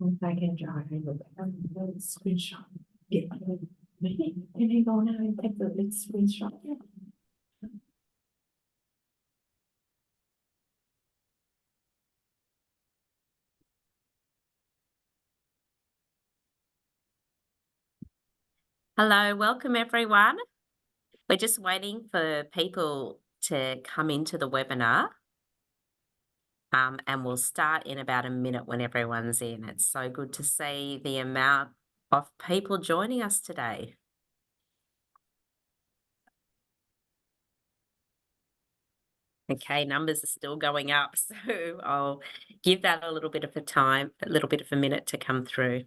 If I can drive, I look at the screenshot. Can I go now and take the big screenshot? Hello, welcome everyone. We're just waiting for people to come into the webinar. And we'll start in about a minute when everyone's in. It's so good to see the amount of people joining us today. Okay, numbers are still going up, so I'll give that a little bit of a minute to come through.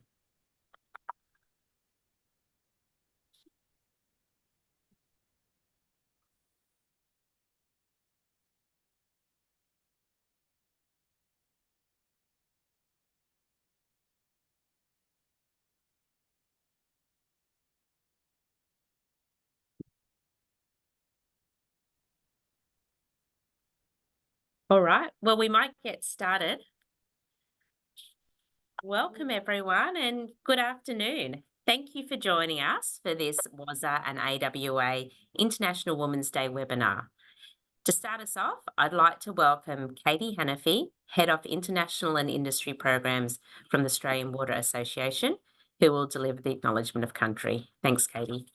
All right, well, we might get started. Welcome everyone and good afternoon. Thank you for joining us for this WSAA and AWA International Women's Day webinar. To start us off, I'd like to welcome Katie Hannafy, Head of International and Industry Programs from the Australian Water Association, who will deliver the Acknowledgement of Country. Thanks, Katie.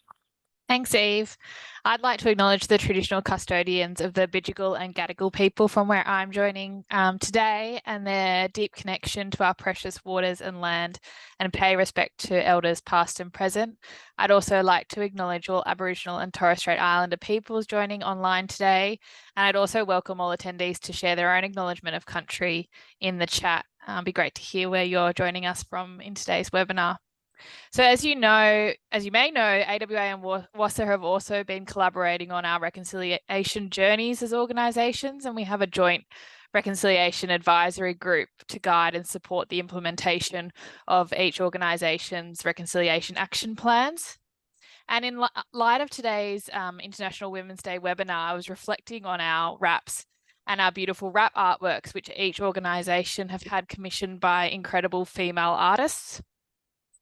Thanks, Eve. I'd like to acknowledge the traditional custodians of the Bidjigal and Gadigal people from where I'm joining today and their deep connection to our precious waters and land, and pay respect to elders past and present. I'd also like to acknowledge all Aboriginal and Torres Strait Islander peoples joining online today, and I'd also welcome all attendees to share their own acknowledgement of country in the chat. It'd be great to hear where you're joining us from in today's webinar. So as you may know, AWA and WSAA have also been collaborating on our reconciliation journeys as organisations, and we have a joint reconciliation advisory group to guide and support the implementation of each organisation's reconciliation action plans. And in light of today's International Women's Day webinar, I was reflecting on our wraps and our beautiful wrap artworks, which each organisation have had commissioned by incredible female artists.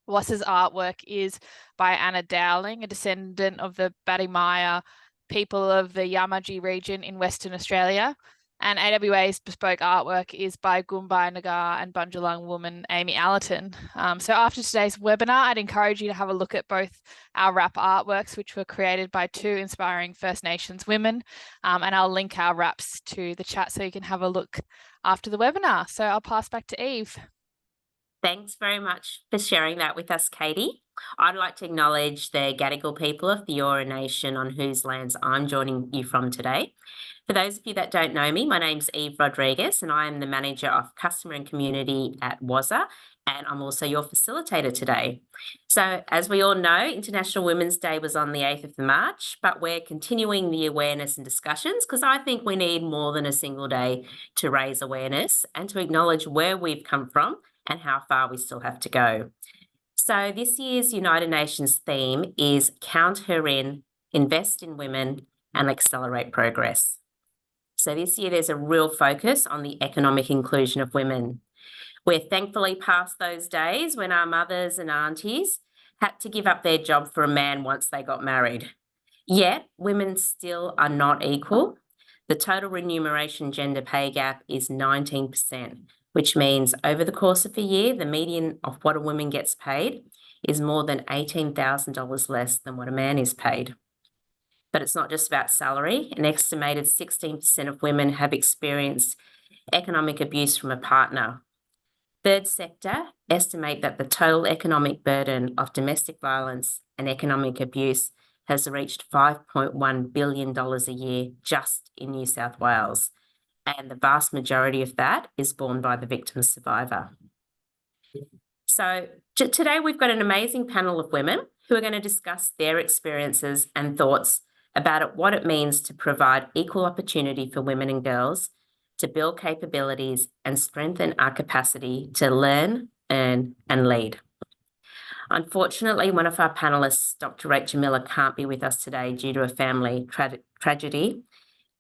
WSAA's artwork is by Anna Dowling, a descendant of the Badimaya people of the Yamatji region in Western Australia. And AWA's bespoke artwork is by Gumbai Nagar and Bunjalung woman Amy Allerton. So after today's webinar, I'd encourage you to have a look at both our wrap artworks, which were created by two inspiring First Nations women. And I'll link our wraps to the chat so you can have a look after the webinar. So I'll pass back to Eve. Thanks very much for sharing that with us, Katie. I'd like to acknowledge the Gadigal people of the Eora Nation on whose lands I'm joining you from today. For those of you that don't know me, my name's Eve Rodrigues and I am the Manager of Customer and Community at WSAA, and I'm also your facilitator today. So as we all know, International Women's Day was on the 8th of March, but we're continuing the awareness and discussions because I think we need more than a single day to raise awareness and to acknowledge where we've come from and how far we still have to go. So this year's United Nations theme is Count Her In, Invest in Women and Accelerate Progress. So this year there's a real focus on the economic inclusion of women. We're thankfully past those days when our mothers and aunties had to give up their job for a man once they got married. Yet women still are not equal. The total remuneration gender pay gap is 19%. Which means over the course of a year, the median of what a woman gets paid is more than $18,000 less than what a man is paid. But it's not just about salary. An estimated 16% of women have experienced economic abuse from a partner. Third sector estimate that the total economic burden of domestic violence and economic abuse has reached $5.1 billion a year just in New South Wales. And the vast majority of that is borne by the victim survivor. So today we've got an amazing panel of women who are going to discuss their experiences and thoughts about what it means to provide equal opportunity for women and girls, to build capabilities and strengthen our capacity to learn, earn and lead. Unfortunately, one of our panellists, Dr. Rachel Miller, can't be with us today due to a family tragedy.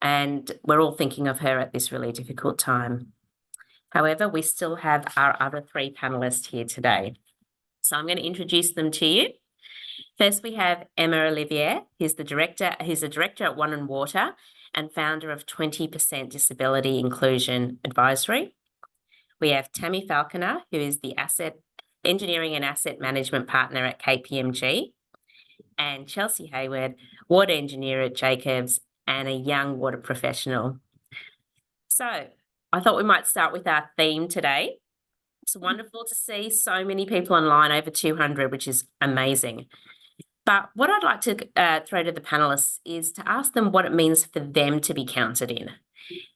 And we're all thinking of her at this really difficult time. However, we still have our other three panelists here today. So I'm going to introduce them to you. First, we have Emma Olivier. He's a director at Wannon Water and founder of 20% Disability Inclusion Advisory. We have Tammy Falconer, who is the engineering and asset management partner at KPMG, and Chelsea Hayward, water engineer at Jacobs and a young water professional. So I thought we might start with our theme today. It's wonderful to see so many people online, over 200, which is amazing. But what I'd like to throw to the panelists is to ask them what it means for them to be counted in.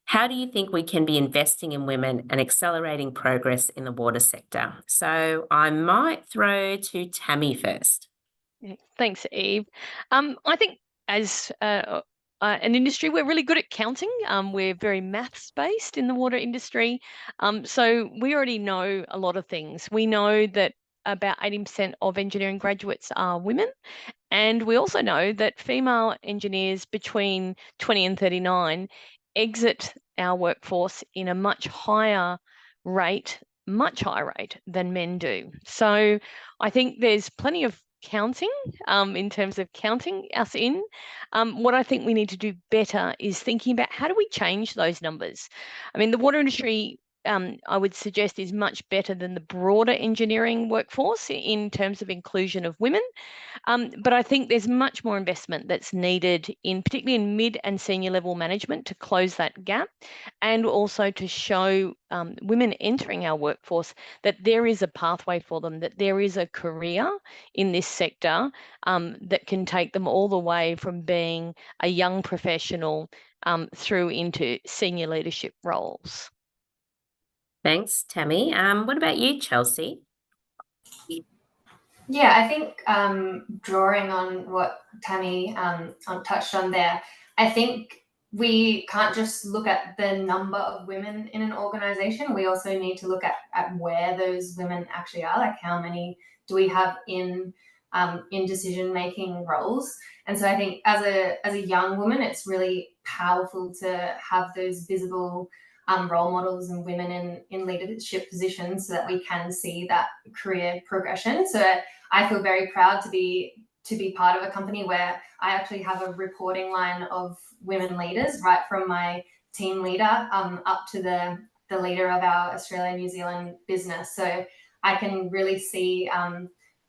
How do you think we can be investing in women and accelerating progress in the water sector? So I might throw to Tammy first. Yeah, thanks, Eve. I think as an industry, we're really good at counting. We're very maths based in the water industry. So we already know a lot of things. We know that about 80% of engineering graduates are women. And we also know that female engineers between 20 and 39 exit our workforce in a much higher rate than men do. So I think there's plenty of counting in terms of counting us in. What I think we need to do better is thinking about how do we change those numbers. I mean, the water industry, I would suggest, is much better than the broader engineering workforce in terms of inclusion of women. But I think there's much more investment that's needed particularly in mid and senior level management to close that gap, and also to show women entering our workforce that there is a pathway for them, that there is a career in this sector that can take them all the way from being a young professional through into senior leadership roles. Thanks, Tammy. What about you, Chelsea? Yeah, I think drawing on what Tammy touched on there, I think we can't just look at the number of women in an organisation. We also need to look at where those women actually are, like how many do we have in decision-making roles. And so I think as a young woman, it's really powerful to have those visible role models and women in leadership positions so that we can see that career progression. So I feel very proud to be part of a company where I actually have a reporting line of women leaders, right from my team leader up to the leader of our Australia New Zealand business. So I can really see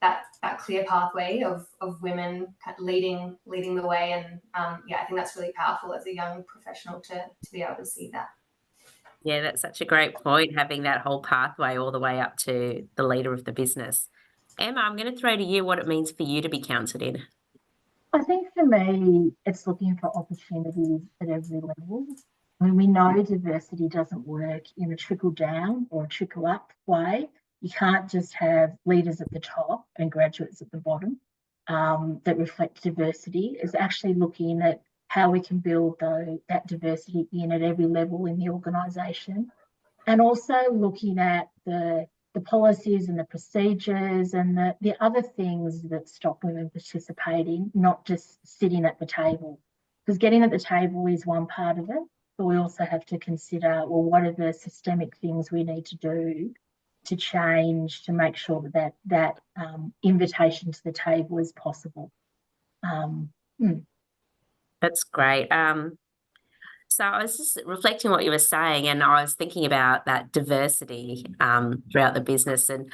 that clear pathway of women leading the way, and I think that's really powerful as a young professional to be able to see that. Yeah, that's such a great point, having that whole pathway all the way up to the leader of the business. Emma, I'm going to throw to you what it means for you to be counted in. I think for me, it's looking for opportunities at every level. I mean, we know diversity doesn't work in a trickle down or a trickle up way. You can't just have leaders at the top and graduates at the bottom that reflect diversity. It's actually looking at how we can build that diversity in at every level in the organisation, and also looking at the policies and the procedures and the other things that stop women participating, not just sitting at the table. Because getting at the table is one part of it, but we also have to consider, well, what are the systemic things we need to do to change to make sure that invitation to the table is possible. That's great. So I was just reflecting what you were saying, and I was thinking about that diversity throughout the business. And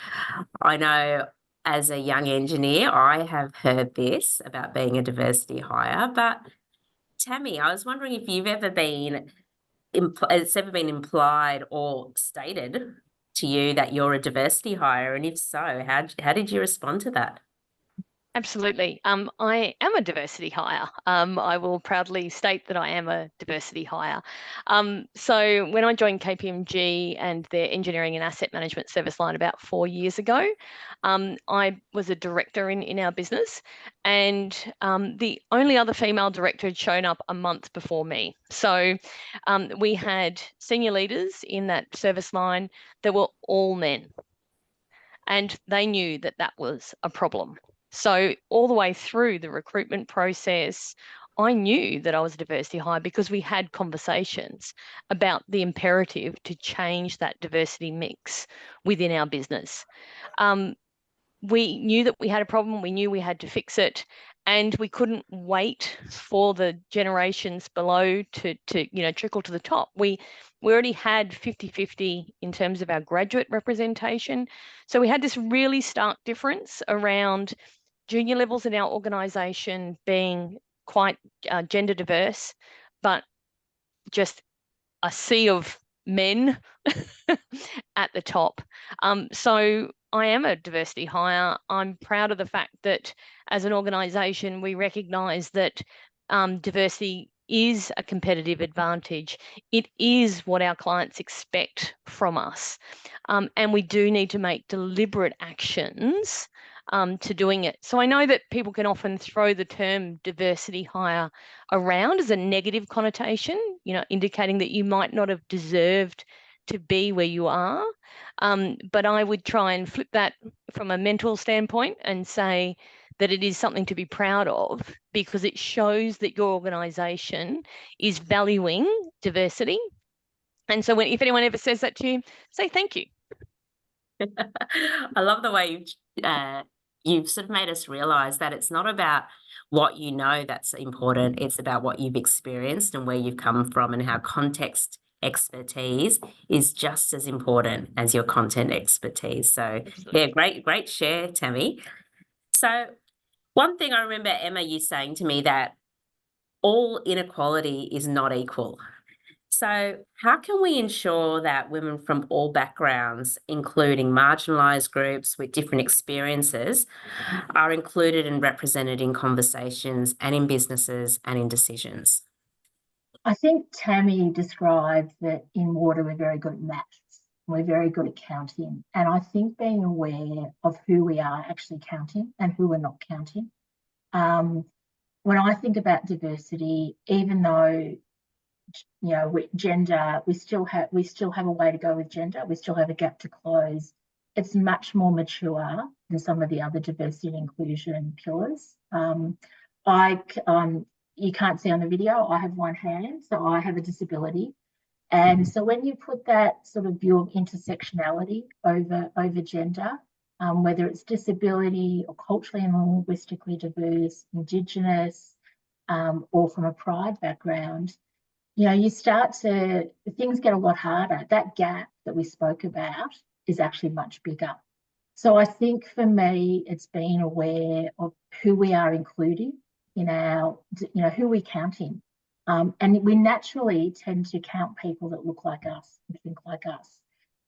I know as a young engineer, I have heard this about being a diversity hire. But Tammy, I was wondering if you've ever it's ever been implied or stated to you that you're a diversity hire, and if so, how did you respond to that? Absolutely. I am a diversity hire. I will proudly state that I am a diversity hire. So when I joined KPMG and their engineering and asset management service line about 4 years ago, I was a director in our business, and the only other female director had shown up a month before me. So we had senior leaders in that service line that were all men, and they knew that was a problem. So all the way through the recruitment process, I knew that I was a diversity hire because we had conversations about the imperative to change that diversity mix within our business. We knew that we had a problem, we knew we had to fix it, and we couldn't wait for the generations below to trickle to the top. We already had 50-50 in terms of our graduate representation. So we had this really stark difference around junior levels in our organisation being quite gender diverse, but just a sea of men at the top. So I am a diversity hire. I'm proud of the fact that as an organisation, we recognise that diversity is a competitive advantage. It is what our clients expect from us. And we do need to make deliberate actions to doing it. So I know that people can often throw the term diversity hire around as a negative connotation, indicating that you might not have deserved to be where you are. But I would try and flip that from a mental standpoint and say that it is something to be proud of, because it shows that your organisation is valuing diversity. And so if anyone ever says that to you, say thank you. I love the way you've sort of made us realise that it's not about what you know that's important, it's about what you've experienced and where you've come from, and how context expertise is just as important as your content expertise. So yeah, great share, Tammy. So one thing I remember, Emma, you saying to me that all inequality is not equal. So how can we ensure that women from all backgrounds, including marginalised groups with different experiences, are included and represented in conversations and in businesses and in decisions? I think Tammy described that in water we're very good at maths, we're very good at counting, and I think being aware of who we are actually counting and who we're not counting. When I think about diversity, even though gender, we still have a way to go with gender. We still have a gap to close. It's much more mature than some of the other diversity and inclusion pillars. You can't see on the video, I have one hand, so I have a disability. And so when you put that sort of view of intersectionality over gender, whether it's disability or culturally and linguistically diverse, Indigenous, or from a pride background, things get a lot harder. That gap that we spoke about is actually much bigger. So I think for me, it's being aware of who we are including in our, who we're counting. And we naturally tend to count people that look like us and think like us.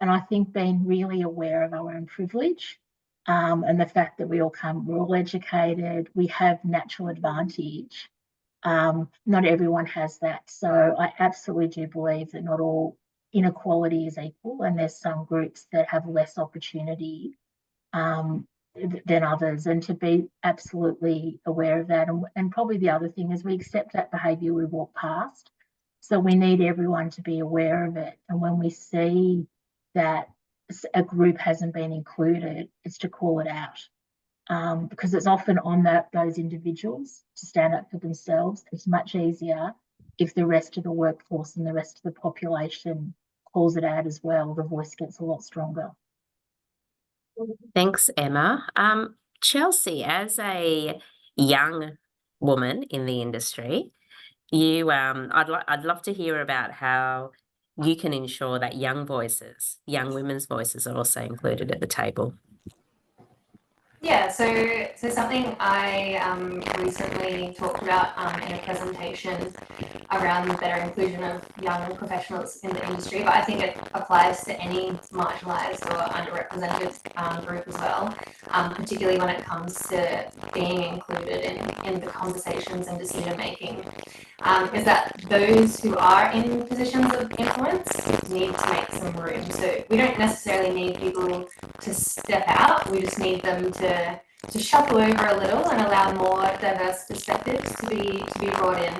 And I think being really aware of our own privilege, and the fact that we're all educated, we have natural advantage. Not everyone has that. So I absolutely do believe that not all inequality is equal, and there's some groups that have less opportunity than others, and to be absolutely aware of that. And probably the other thing is we accept that behaviour we walk past. So we need everyone to be aware of it. And when we see that a group hasn't been included, it's to call it out. Because it's often on those individuals to stand up for themselves. It's much easier if the rest of the workforce and the rest of the population calls it out as well. The voice gets a lot stronger. Thanks, Emma. Chelsea, as a young woman in the industry, I'd love to hear about how you can ensure that young women's voices are also included at the table. Yeah, so something I recently talked about in a presentation around the better inclusion of young professionals in the industry, but I think it applies to any marginalised or underrepresented group as well, particularly when it comes to being included in the conversations and decision making, is that those who are in positions of influence need to make some room. So we don't necessarily need people to step out, we just need them to shuffle over a little and allow more diverse perspectives to be brought in.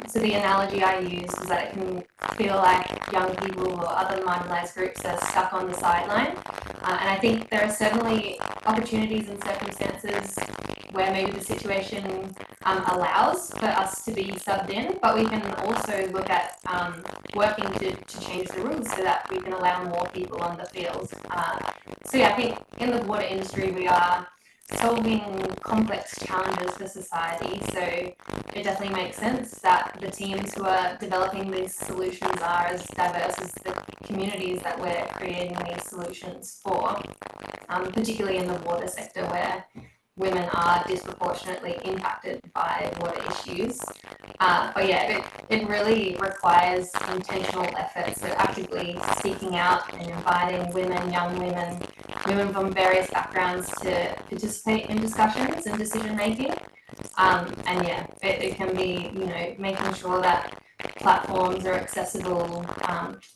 So the analogy I use is that it can feel like young people or other marginalised groups are stuck on the sideline. And I think there are certainly opportunities and circumstances where maybe the situation allows for us to be subbed in, but we can also look at working to change the rules so that we can allow more people on the field. So yeah, I think in the water industry we are solving complex challenges for society, so it definitely makes sense that the teams who are developing these solutions are as diverse as the communities that we're creating these solutions for, particularly in the water sector where women are disproportionately impacted by water issues. But yeah, it really requires intentional effort, so actively seeking out and inviting women, young women, women from various backgrounds to participate in discussions and decision making. And yeah, it can be, you know, making sure that platforms are accessible,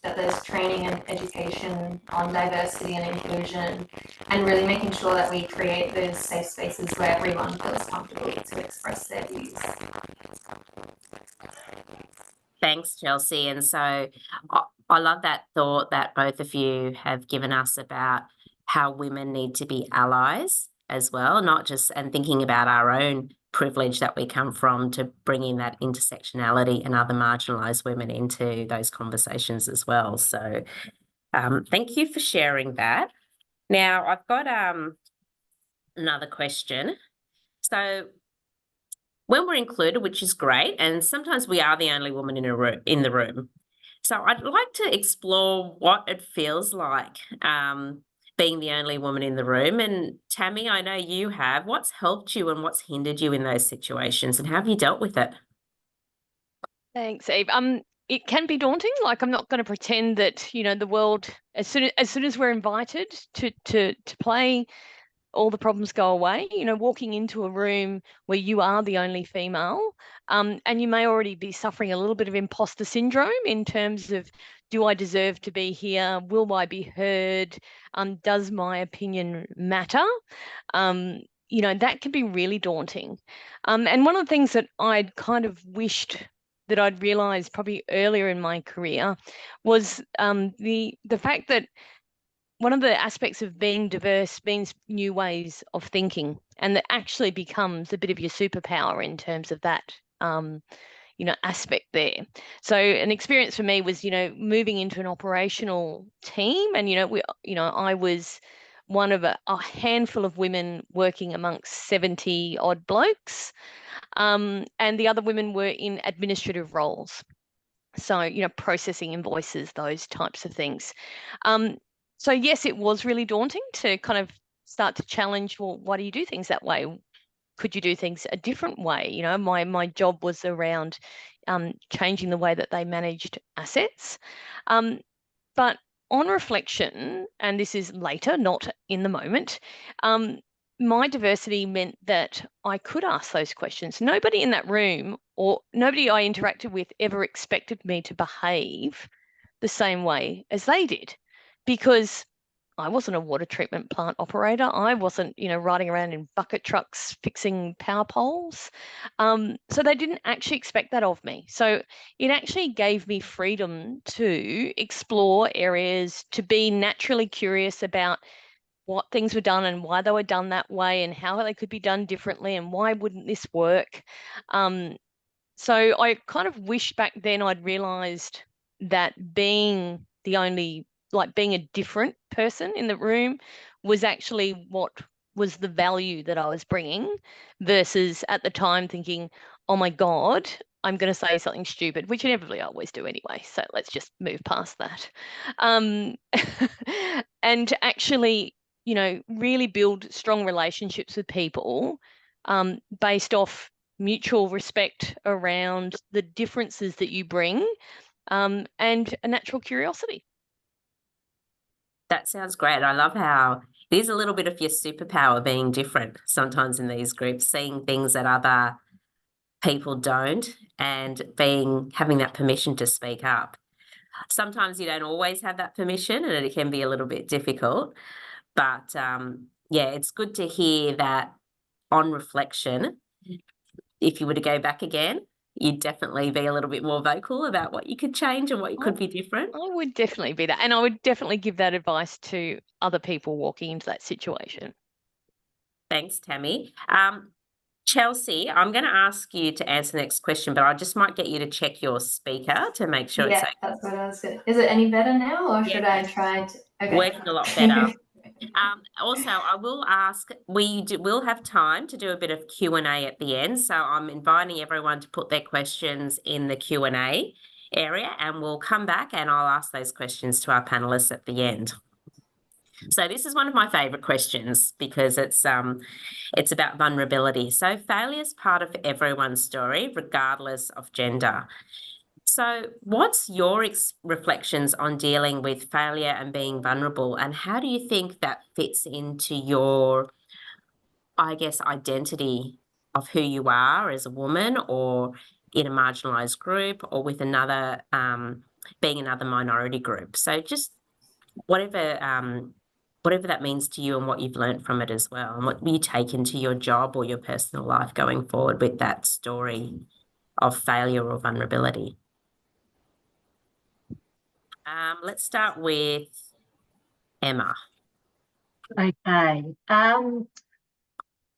that there's training and education on diversity and inclusion, and really making sure that we create those safe spaces where everyone feels comfortable to express their views. Thanks, Chelsea. And so I love that thought that both of you have given us about how women need to be allies as well, not just, and thinking about our own privilege that we come from to bring in that intersectionality and other marginalised women into those conversations as well. So thank you for sharing that. Now, I've got another question. So when we're included, which is great, and sometimes we are the only woman in the room. So I'd like to explore what it feels like being the only woman in the room. And Tammy, I know you have. What's helped you and what's hindered you in those situations, and how have you dealt with it? Thanks, Eve. It can be daunting. Like, I'm not going to pretend that, you know, the world, as soon as we're invited to play, all the problems go away. You know, walking into a room where you are the only female, and you may already be suffering a little bit of imposter syndrome in terms of, do I deserve to be here? Will I be heard? Does my opinion matter? You know, that can be really daunting. And one of the things that I'd kind of wished that I'd realised probably earlier in my career was the fact that one of the aspects of being diverse means new ways of thinking, and that actually becomes a bit of your superpower in terms of that, you know, aspect there. So an experience for me was, you know, moving into an operational team, and, I was one of a handful of women working amongst 70 odd blokes, and the other women were in administrative roles. So, you know, processing invoices, those types of things. So yes, it was really daunting to kind of start to challenge, well, why do you do things that way? Could you do things a different way? You know, my job was around changing the way that they managed assets. But on reflection, and this is later, not in the moment, my diversity meant that I could ask those questions. Nobody in that room or nobody I interacted with ever expected me to behave the same way as they did, because I wasn't a water treatment plant operator. I wasn't, you know, riding around in bucket trucks fixing power poles. So they didn't actually expect that of me. So it actually gave me freedom to explore areas, to be naturally curious about what things were done and why they were done that way and how they could be done differently and why wouldn't this work. So I kind of wish back then I'd realised that being being a different person in the room was actually what was the value that I was bringing, versus at the time thinking, oh my God, I'm going to say something stupid, which inevitably I always do anyway. So let's just move past that. And to actually, you know, really build strong relationships with people based off mutual respect around the differences that you bring, and a natural curiosity. That sounds great. I love how it is a little bit of your superpower being different sometimes in these groups, seeing things that other people don't, and having that permission to speak up. Sometimes you don't always have that permission and it can be a little bit difficult, but yeah, it's good to hear that on reflection, if you were to go back again, you'd definitely be a little bit more vocal about what you could change and what you could be different. I would definitely be that. And I would definitely give that advice to other people walking into that situation. Thanks, Tammy. Chelsea, I'm going to ask you to answer the next question, but I just might get you to check your speaker to make sure it's Yeah, that's what I was good. Is it any better now, or should I try to? Okay. working a lot better. Also, I will ask, we'll have time to do a bit of Q&A at the end. So I'm inviting everyone to put their questions in the Q&A area, and we'll come back and I'll ask those questions to our panelists at the end. So this is one of my favourite questions because it's about vulnerability. So failure is part of everyone's story, regardless of gender. So what's your reflections on dealing with failure and being vulnerable, and how do you think that fits into your, I guess, identity of who you are as a woman or in a marginalised group or with another, being another minority group? So just whatever that means to you and what you've learned from it as well, and what you take into your job or your personal life going forward with that story of failure or vulnerability. Let's start with Emma. Okay.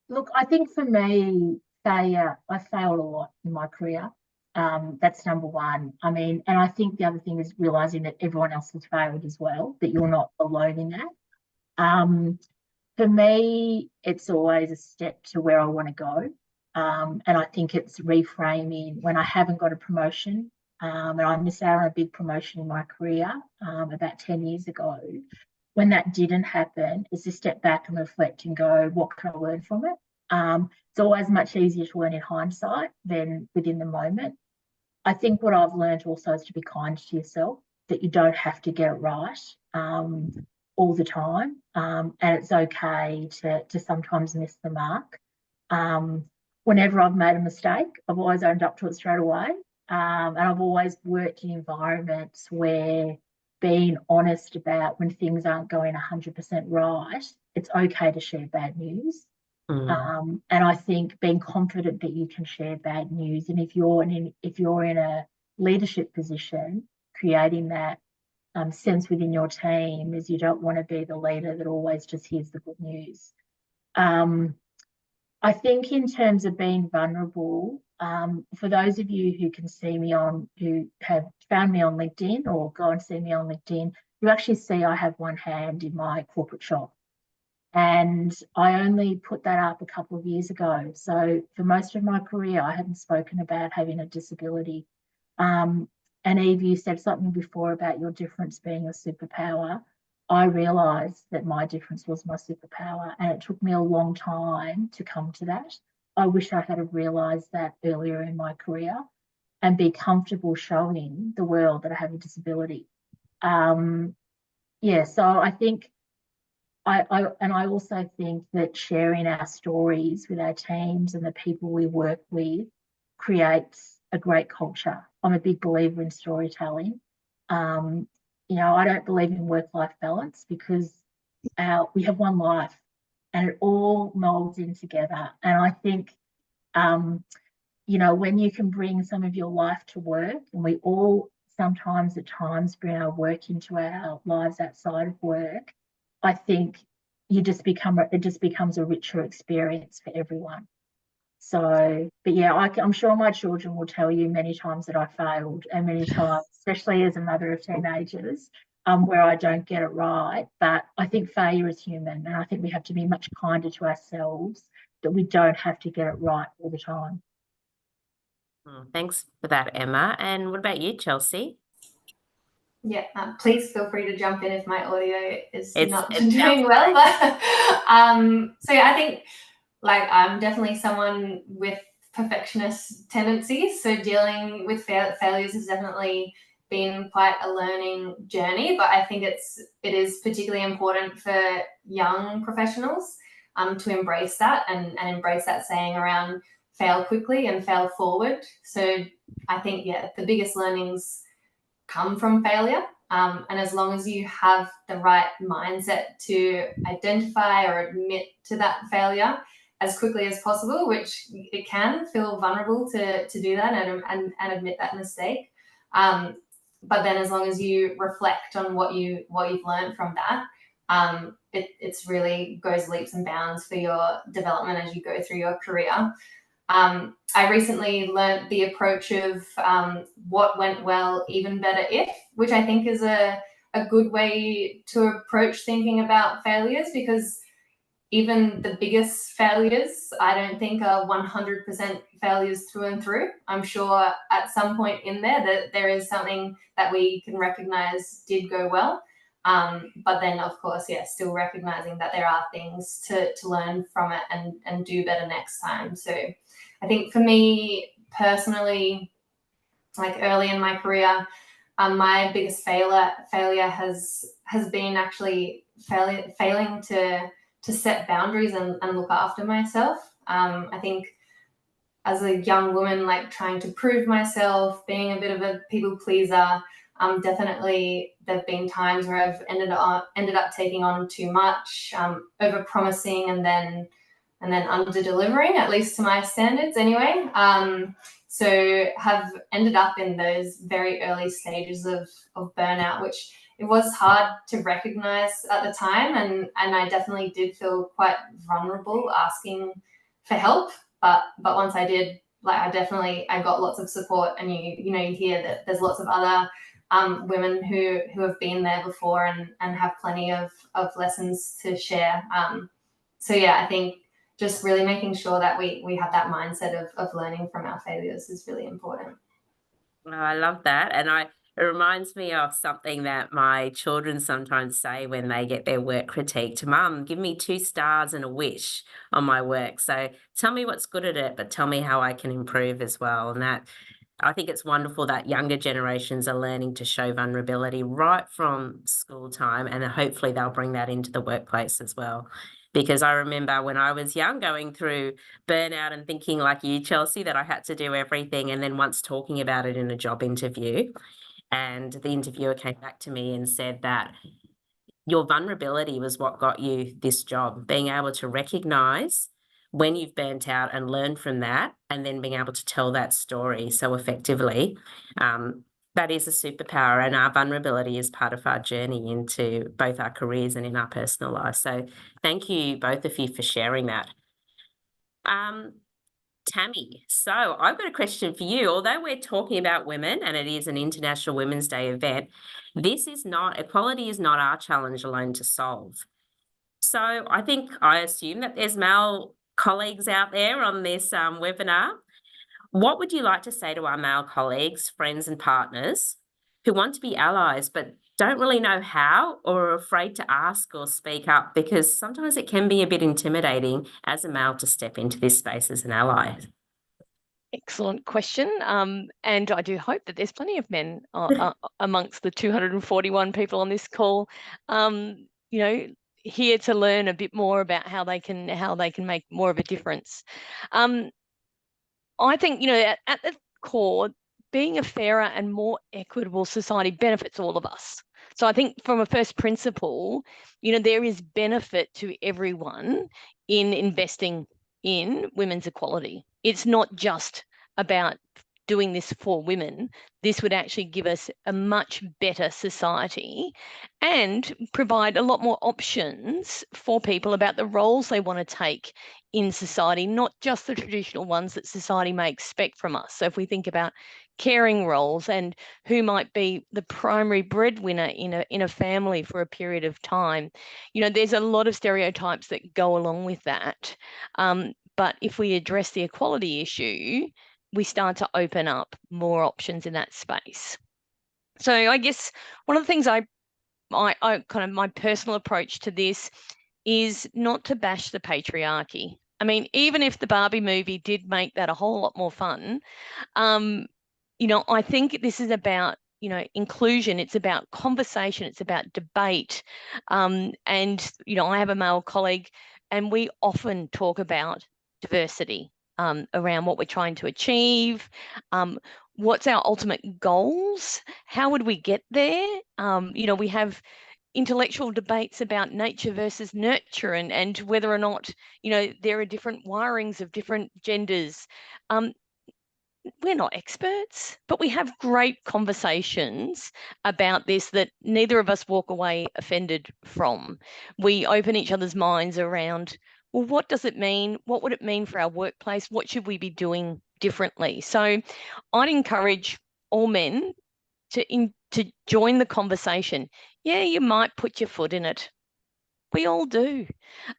Look, I think for me, failure, I failed a lot in my career. That's number one. I mean, and I think the other thing is realizing that everyone else has failed as well, that you're not alone in that. For me, it's always a step to where I want to go. And I think it's reframing when I haven't got a promotion. And I missed out on a big promotion in my career about 10 years ago. When that didn't happen, is to step back and reflect and go, what can I learn from it? It's always much easier to learn in hindsight than within the moment. I think what I've learned also is to be kind to yourself, that you don't have to get it right all the time. And it's okay to sometimes miss the mark. Whenever I've made a mistake, I've always owned up to it straight away. And I've always worked in environments where being honest about when things aren't going 100% right, it's okay to share bad news. And I think being confident that you can share bad news, and if you're in a leadership position, creating that sense within your team is you don't want to be the leader that always just hears the good news. I think in terms of being vulnerable, for those of you who can see me who have found me on LinkedIn or go and see me on LinkedIn, you actually see I have one hand in my corporate shop. And I only put that up a couple of years ago. So for most of my career, I hadn't spoken about having a disability. And Eve, you said something before about your difference being a superpower. I realised that my difference was my superpower, and it took me a long time to come to that. I wish I had realised that earlier in my career and be comfortable showing the world that I have a disability. So I think I also think that sharing our stories with our teams and the people we work with creates a great culture. I'm a big believer in storytelling. I don't believe in work-life balance because we have one life and it all molds in together. And I think, when you can bring some of your life to work, and we all sometimes at times bring our work into our lives outside of work, I think it just becomes a richer experience for everyone. So, but yeah, I'm sure my children will tell you many times that I failed, and many times, especially as a mother of teenagers, where I don't get it right. But I think failure is human, and I think we have to be much kinder to ourselves, that we don't have to get it right all the time. Thanks for that, Emma. And what about you, Chelsea? Yeah, please feel free to jump in if my audio is not doing well. But so yeah, I think I'm definitely someone with perfectionist tendencies. So dealing with failures has definitely been quite a learning journey. But I think it is particularly important for young professionals to embrace that and embrace that saying around fail quickly and fail forward. So I think, the biggest learnings come from failure. And as long as you have the right mindset to identify or admit to that failure as quickly as possible, which it can feel vulnerable to do that and admit that mistake. But then as long as you reflect on what you've learned from that, it's really goes leaps and bounds for your development as you go through your career. I recently learned the approach of what went well, even better if, which I think is a good way to approach thinking about failures, because even the biggest failures, I don't think are 100% failures through and through. I'm sure at some point in there that there is something that we can recognize did go well. But then, of course, yeah, still recognizing that there are things to learn from it and do better next time. So I think for me personally, like early in my career, my biggest failure has been actually failing to set boundaries and look after myself. I think as a young woman, like trying to prove myself, being a bit of a people pleaser, definitely there've been times where I've ended up taking on too much, over promising and then under delivering, at least to my standards anyway. So have ended up in those very early stages of burnout, which it was hard to recognize at the time, and I definitely did feel quite vulnerable asking for help. But once I did, like I got lots of support, and you hear that there's lots of other women who have been there before and have plenty of lessons to share. So yeah, I think just really making sure that we have that mindset of learning from our failures is really important. Oh, I love that. And it reminds me of something that my children sometimes say when they get their work critiqued. Mum, give me 2 stars and a wish on my work. So tell me what's good at it, but tell me how I can improve as well. And that, I think it's wonderful that younger generations are learning to show vulnerability right from school time, and hopefully they'll bring that into the workplace as well. Because I remember when I was young going through burnout and thinking like you, Chelsea, that I had to do everything, and then once talking about it in a job interview, and the interviewer came back to me and said that your vulnerability was what got you this job, being able to recognise when you've burnt out and learn from that, and then being able to tell that story so effectively. That is a superpower, and our vulnerability is part of our journey into both our careers and in our personal life. So thank you, both of you, for sharing that. Tammy, so I've got a question for you. Although we're talking about women and it is an International Women's Day event, equality is not our challenge alone to solve. So I assume that there's male colleagues out there on this webinar. What would you like to say to our male colleagues, friends and partners who want to be allies but don't really know how, or are afraid to ask or speak up, because sometimes it can be a bit intimidating as a male to step into this space as an ally? Excellent question. And I do hope that there's plenty of men amongst the 241 people on this call, here to learn a bit more about how they can make more of a difference. I think, at the core, being a fairer and more equitable society benefits all of us. So I think from a first principle, there is benefit to everyone in investing in women's equality. It's not just about doing this for women. This would actually give us a much better society and provide a lot more options for people about the roles they want to take in society, not just the traditional ones that society may expect from us. So if we think about caring roles and who might be the primary breadwinner in a family for a period of time, there's a lot of stereotypes that go along with that. But if we address the equality issue, we start to open up more options in that space. So I guess one of the things I kind of my personal approach to this is not to bash the patriarchy. I mean, even if the Barbie movie did make that a whole lot more fun, I think this is about, inclusion. It's about conversation. It's about debate. And, I have a male colleague, and we often talk about diversity around what we're trying to achieve. What's our ultimate goals? How would we get there? We have intellectual debates about nature versus nurture and whether or not, there are different wirings of different genders. We're not experts, but we have great conversations about this that neither of us walk away offended from. We open each other's minds around well, what does it mean? What would it mean for our workplace? What should we be doing differently? So I'd encourage all men to join the conversation. Yeah, you might put your foot in it. We all do.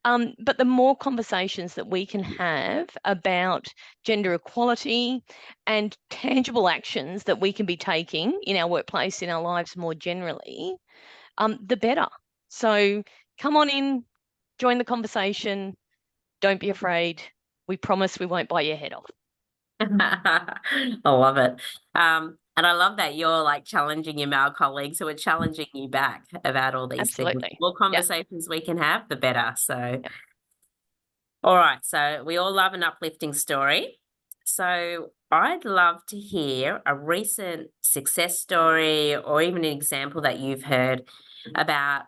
But the more conversations that we can have about gender equality and tangible actions that we can be taking in our workplace, in our lives more generally, the better. So come on in, join the conversation. Don't be afraid. We promise we won't bite your head off. I love it. And I love that you're like challenging your male colleagues who are challenging you back about all these things. Absolutely. The more conversations we can have, the better. So, Yep. All right. So we all love an uplifting story. So I'd love to hear a recent success story or even an example that you've heard about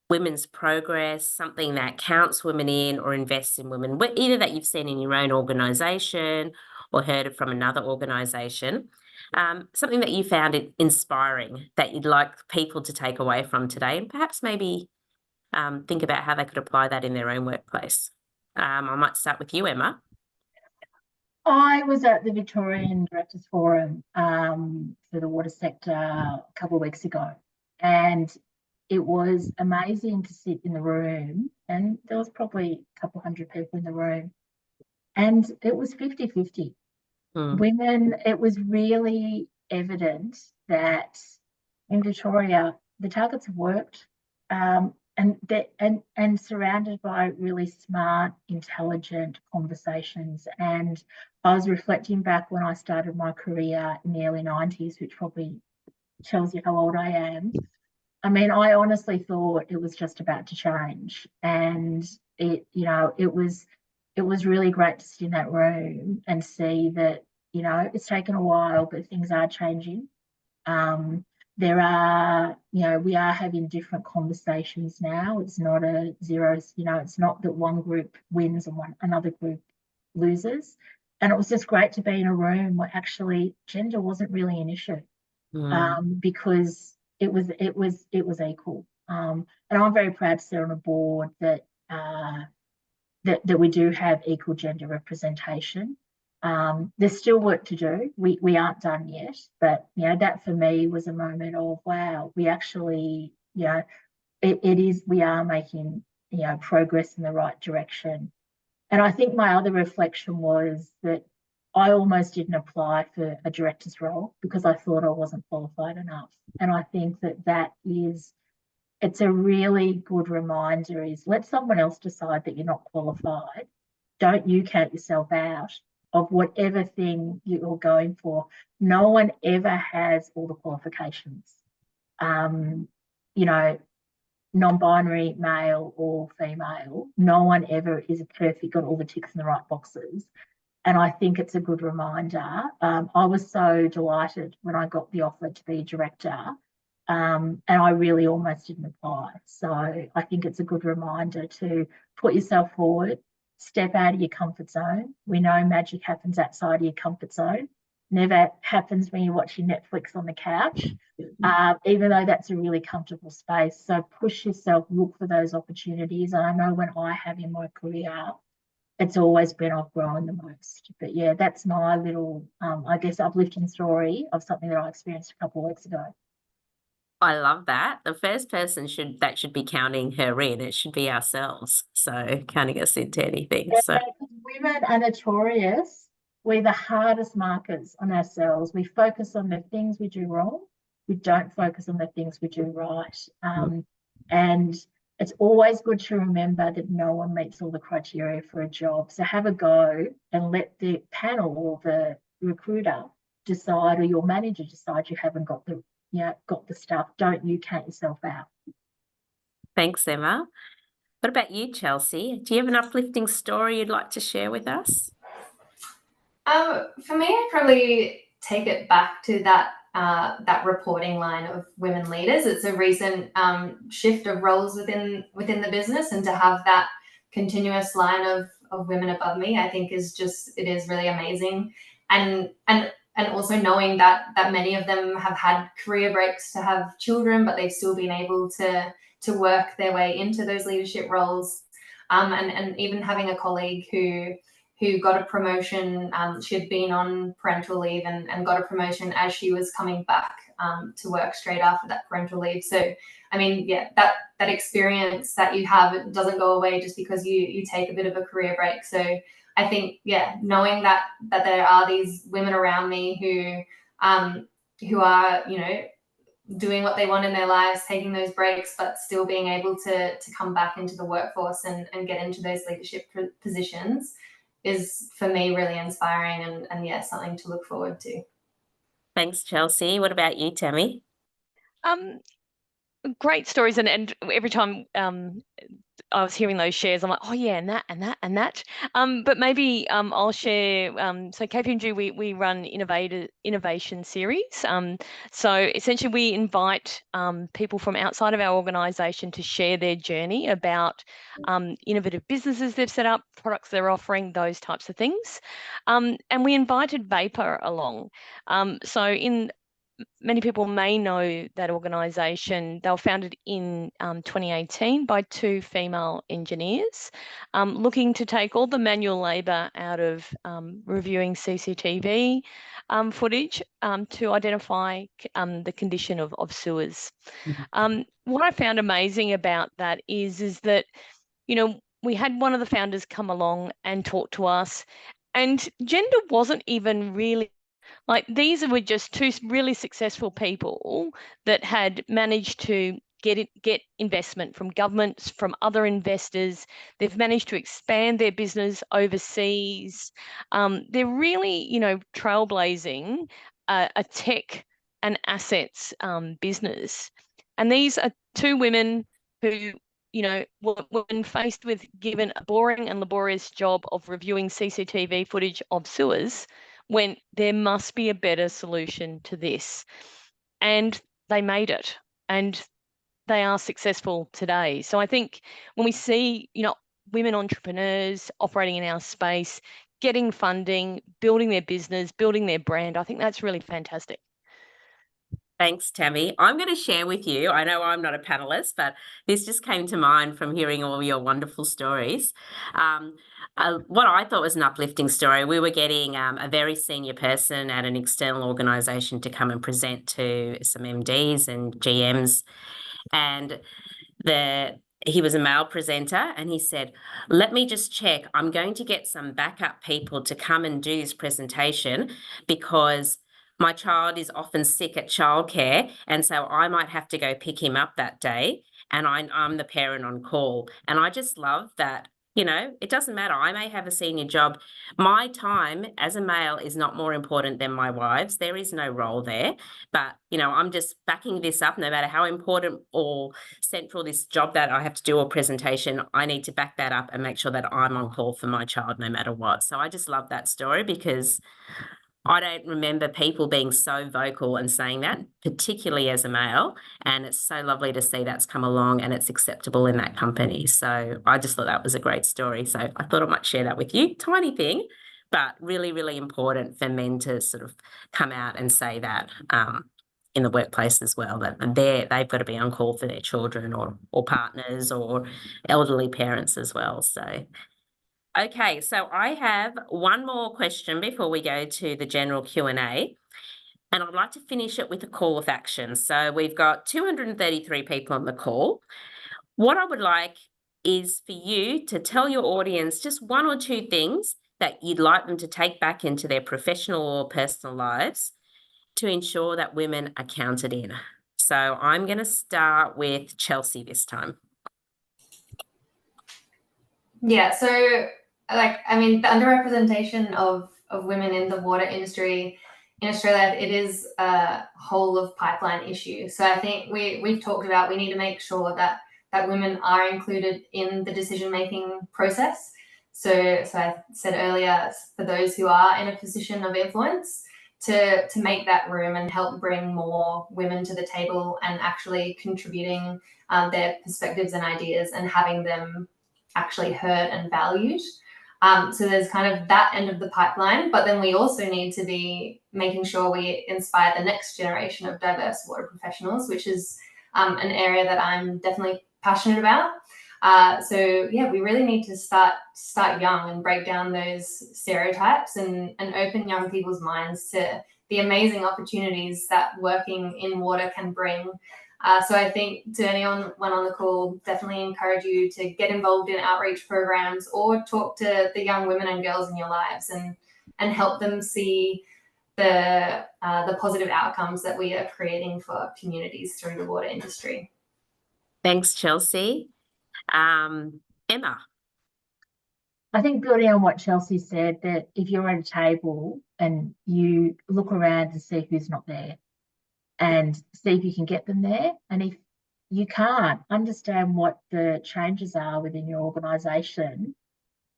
women's progress, something that counts women in or invests in women, either that you've seen in your own organisation or heard it from another organisation, something that you found it inspiring that you'd like people to take away from today, and perhaps maybe think about how they could apply that in their own workplace. I might start with you, Emma. I was at the Victorian Directors Forum for the water sector a couple of weeks ago, and it was amazing to sit in the room, and there was probably a couple hundred people in the room, and it was 50-50. Women. It was really evident that in Victoria the targets have worked, and surrounded by really smart, intelligent conversations. And I was reflecting back when I started my career in the early 90s, which probably tells you how old I am. I mean, I honestly thought it was just about to change, and it was really great to sit in that room and see that, it's taken a while, but things are changing. We are having different conversations now. It's not a zero, it's not that one group wins and another group loses. And it was just great to be in a room where actually gender wasn't really an issue, because it was equal. And I'm very proud to sit on a board that we do have equal gender representation. There's still work to do. We aren't done yet, but that for me was a moment of, wow, we actually, we are making progress in the right direction. And I think my other reflection was that I almost didn't apply for a director's role because I thought I wasn't qualified enough. And I think it's a really good reminder is let someone else decide that you're not qualified. Don't you count yourself out of whatever thing you're going for. No one ever has all the qualifications. Non-binary, male or female, no one ever is perfect, got all the ticks in the right boxes. And I think it's a good reminder. I was so delighted when I got the offer to be a director, and I really almost didn't apply. So I think it's a good reminder to put yourself forward, step out of your comfort zone. We know magic happens outside of your comfort zone. Never happens when you're watching Netflix on the couch, even though that's a really comfortable space. So push yourself, look for those opportunities. And I know when I have in my career, it's always been I've grown the most. But yeah, that's my little, uplifting story of something that I experienced a couple of weeks ago. I love that. The first person should be counting her in. It should be ourselves. So counting us into anything. Yeah, so women are notorious. We're the hardest markers on ourselves. We focus on the things we do wrong. We don't focus on the things we do right. And it's always good to remember that no one meets all the criteria for a job. So have a go and let the panel or the recruiter decide, or your manager decide you haven't got the stuff. Don't you count yourself out. Thanks, Emma. What about you, Chelsea? Do you have an uplifting story you'd like to share with us? For me, I'd probably take it back to that reporting line of women leaders. It's a recent shift of roles within the business, and to have that continuous line of women above me, I think it is really amazing. And also knowing that many of them have had career breaks to have children, but they've still been able to work their way into those leadership roles. and even having a colleague who got a promotion. She had been on parental leave and got a promotion as she was coming back to work straight after that parental leave. So, I mean, yeah, that experience that you have, it doesn't go away just because you take a bit of a career break. So I think, yeah, knowing that there are these women around me who are, you know, doing what they want in their lives, taking those breaks, but still being able to come back into the workforce and get into those leadership positions is, for me, really inspiring and yeah, something to look forward to. Thanks, Chelsea. What about you, Tammy? Great stories, and every time I was hearing those shares, I'm like, oh yeah, and that and that and that. But maybe I'll share. So KPMG, we run innovation series. So essentially, we invite people from outside of our organisation to share their journey about innovative businesses they've set up, products they're offering, those types of things. And we invited Vapor along. Many people may know that organisation. They were founded in 2018 by two female engineers looking to take all the manual labour out of reviewing CCTV footage to identify the condition of sewers. What I found amazing about that is that, you know, we had one of the founders come along and talk to us, and gender wasn't even really, like, these were just two really successful people that had managed to get investment from governments, from other investors. They've managed to expand their business overseas. They're really, you know, trailblazing a tech and assets business. And these are two women who, you know, when faced with given a boring and laborious job of reviewing CCTV footage of sewers, when there must be a better solution to this. And they made it, and they are successful today. So I think when we see, you know, women entrepreneurs operating in our space, getting funding, building their business, building their brand, I think that's really fantastic. Thanks, Tammy. I'm going to share with you, I know I'm not a panelist, but this just came to mind from hearing all your wonderful stories. What I thought was an uplifting story, we were getting a very senior person at an external organisation to come and present to some MDs and GMs, and he was a male presenter, and he said, let me just check, I'm going to get some backup people to come and do this presentation because my child is often sick at childcare, and so I might have to go pick him up that day, and I'm the parent on call. And I just love that, you know, it doesn't matter. I may have a senior job. My time as a male is not more important than my wife's. There is no role there. But, you know, I'm just backing this up. No matter how important or central this job that I have to do or presentation, I need to back that up and make sure that I'm on call for my child no matter what. So I just love that story because I don't remember people being so vocal and saying that, particularly as a male, and it's so lovely to see that's come along and it's acceptable in that company. So I just thought that was a great story. So I thought I might share that with you. Tiny thing, but really, really important for men to sort of come out and say that in the workplace as well, that they've got to be on call for their children or partners or elderly parents as well. So okay, so I have one more question before we go to the general Q&A, and I'd like to finish it with a call of action. So we've got 233 people on the call. What I would like is for you to tell your audience just one or two things that you'd like them to take back into their professional or personal lives to ensure that women are counted in. So I'm going to start with Chelsea this time. Yeah, so like, I mean, the underrepresentation of women in the water industry in Australia, it is a whole of pipeline issue. So I think we've talked about, we need to make sure that women are included in the decision-making process. So I said earlier, for those who are in a position of influence, to make that room and help bring more women to the table and actually contributing their perspectives and ideas and having them actually heard and valued. So there's kind of that end of the pipeline, but then we also need to be making sure we inspire the next generation of diverse water professionals, which is an area that I'm definitely passionate about. So yeah, we really need to start young and break down those stereotypes and open young people's minds to the amazing opportunities that working in water can bring. So I think to anyone on the call, definitely encourage you to get involved in outreach programs or talk to the young women and girls in your lives and help them see the positive outcomes that we are creating for communities through the water industry. Thanks, Chelsea. Emma. I think building on what Chelsea said, that if you're at a table and you look around to see who's not there and see if you can get them there, and if you can't, understand what the changes are within your organisation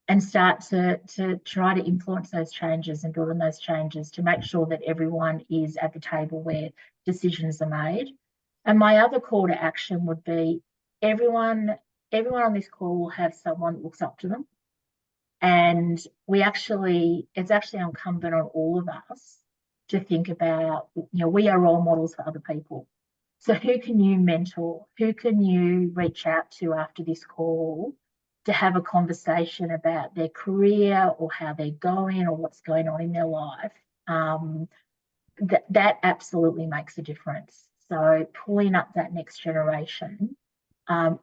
and start to try to influence those changes and build on those changes to make sure that everyone is at the table where decisions are made. And my other call to action would be everyone on this call will have someone that looks up to them. And it's actually incumbent on all of us to think about, we are role models for other people. So who can you mentor? Who can you reach out to after this call to have a conversation about their career or how they're going or what's going on in their life? That absolutely makes a difference. So pulling up that next generation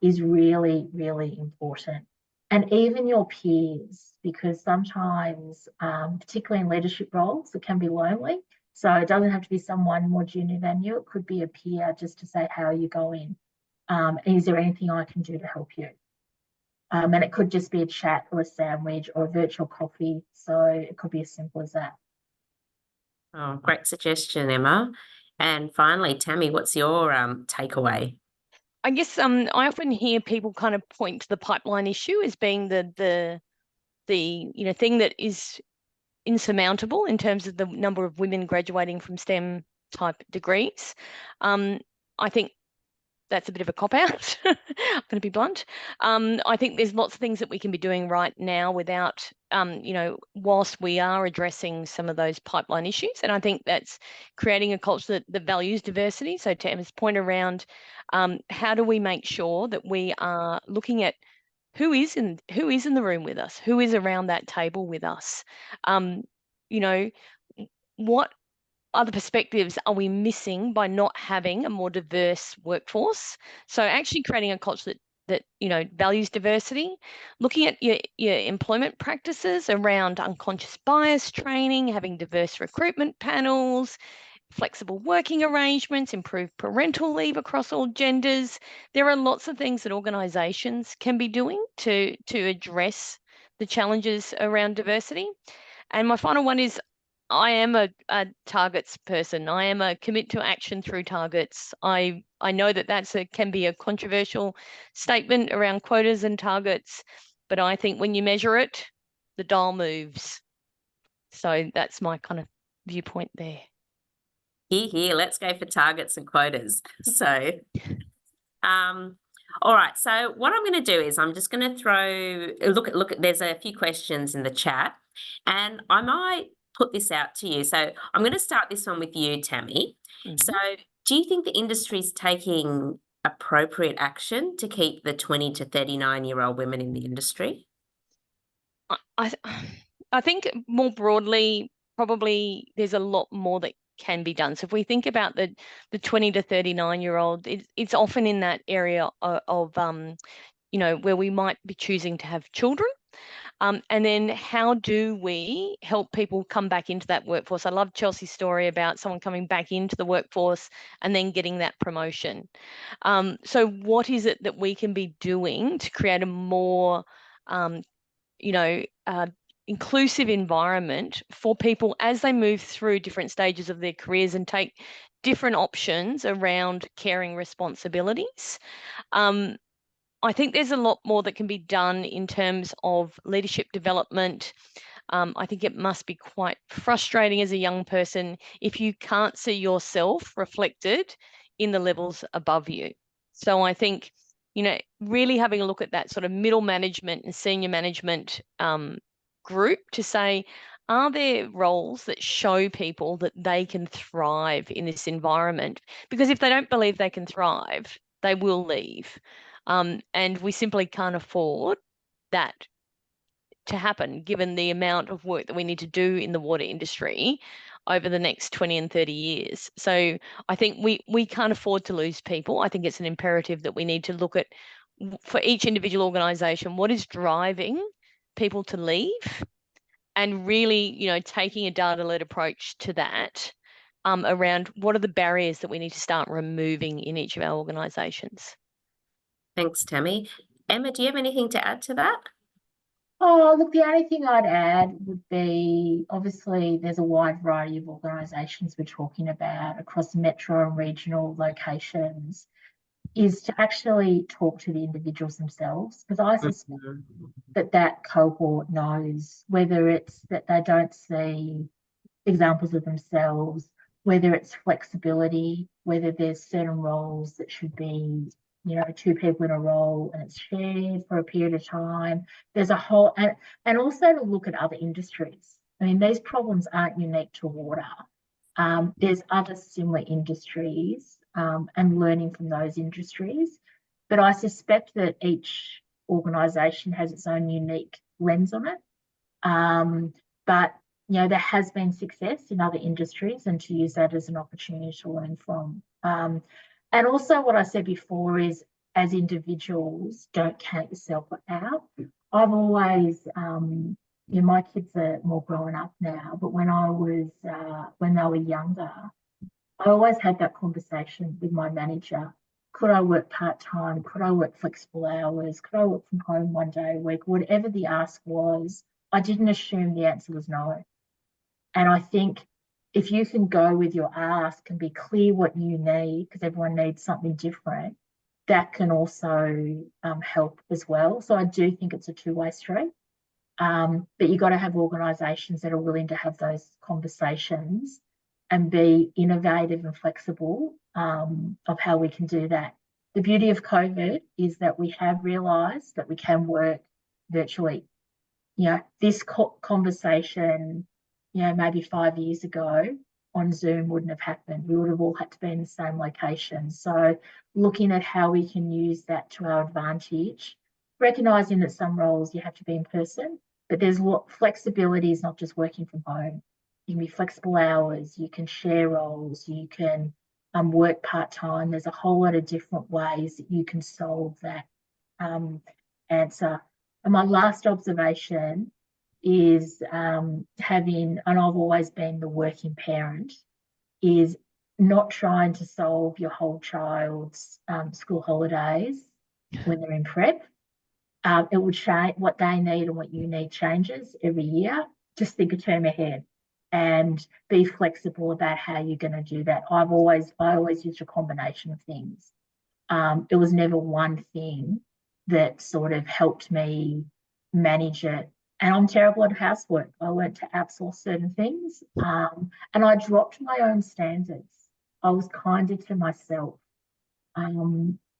is really, really important. And even your peers, because sometimes, particularly in leadership roles, it can be lonely. So it doesn't have to be someone more junior than you. It could be a peer just to say, how are you going? Is there anything I can do to help you? And it could just be a chat or a sandwich or a virtual coffee. So it could be as simple as that. Oh, great suggestion, Emma. And finally, Tammy, what's your takeaway? I guess I often hear people kind of point to the pipeline issue as being the thing that is insurmountable in terms of the number of women graduating from STEM type degrees. I think that's a bit of a cop-out. I'm going to be blunt. I think there's lots of things that we can be doing right now without, whilst we are addressing some of those pipeline issues. And I think that's creating a culture that values diversity. So to Emma's point around how do we make sure that we are looking at who is in the room with us, who is around that table with us, what other perspectives are we missing by not having a more diverse workforce? So actually creating a culture that values diversity, looking at your employment practices around unconscious bias training, having diverse recruitment panels, flexible working arrangements, improved parental leave across all genders. There are lots of things that organisations can be doing to address the challenges around diversity. And my final one is, I am a targets person. I am a commit to action through targets. I know that can be a controversial statement around quotas and targets, but I think when you measure it, the dial moves. So that's my kind of viewpoint there. Here, let's go for targets and quotas. So, all right. So what I'm going to do is I'm just going to look at, there's a few questions in the chat and I might put this out to you. So I'm going to start this one with you, Tammy. Mm-hmm. So do you think the industry is taking appropriate action to keep the 20 to 39-year-old women in the industry? I think more broadly, probably there's a lot more that can be done. So if we think about the 20 to 39-year-old, it's often in that area of where we might be choosing to have children. And then how do we help people come back into that workforce? I love Chelsea's story about someone coming back into the workforce and then getting that promotion. So what is it that we can be doing to create a more, inclusive environment for people as they move through different stages of their careers and take different options around caring responsibilities? I think there's a lot more that can be done in terms of leadership development. I think it must be quite frustrating as a young person if you can't see yourself reflected in the levels above you. So I think, really having a look at that sort of middle management and senior management group to say, are there roles that show people that they can thrive in this environment? Because if they don't believe they can thrive, they will leave. And we simply can't afford that to happen, given the amount of work that we need to do in the water industry over the next 20 and 30 years. So I think we can't afford to lose people. I think it's an imperative that we need to look at, for each individual organisation, what is driving people to leave, and really, you know, taking a data-led approach to that, around what are the barriers that we need to start removing in each of our organisations. Thanks, Tammy. Emma, do you have anything to add to that? Oh, look, the only thing I'd add would be, obviously, there's a wide variety of organisations we're talking about across metro and regional locations, is to actually talk to the individuals themselves, because I suspect that cohort knows, whether it's that they don't see examples of themselves, whether it's flexibility, whether there's certain roles that should be, you know, 2 people in a role and it's shared for a period of time. There's a whole, and also to look at other industries. I mean, these problems aren't unique to water. There's other similar industries, and learning from those industries. But I suspect that each organisation has its own unique lens on it. But, you know, there has been success in other industries, and to use that as an opportunity to learn from. And also what I said before is, as individuals, don't count yourself out. I've always, you know, my kids are more grown up now, but when they were younger, I always had that conversation with my manager. Could I work part-time? Could I work flexible hours? Could I work from home 1 day a week? Whatever the ask was, I didn't assume the answer was no. And I think if you can go with your ask and be clear what you need, because everyone needs something different, that can also help as well. So I do think it's a two-way street. But you've got to have organisations that are willing to have those conversations and be innovative and flexible of how we can do that. The beauty of COVID is that we have realised that we can work virtually. You know, this conversation, you know, maybe 5 years ago on Zoom wouldn't have happened. We would have all had to be in the same location. So looking at how we can use that to our advantage, recognising that some roles you have to be in person, but there's flexibility is not just working from home. You can be flexible hours, you can share roles, you can work part-time. There's a whole lot of different ways that you can solve that answer. And my last observation is having, and I've always been the working parent, is not trying to solve your whole child's school holidays when they're in prep. It would change, what they need and what you need changes every year. Just think a term ahead and be flexible about how you're going to do that. I always used a combination of things. It was never one thing that sort of helped me manage it. And I'm terrible at housework. I learned to outsource certain things, and I dropped my own standards. I was kinder to myself.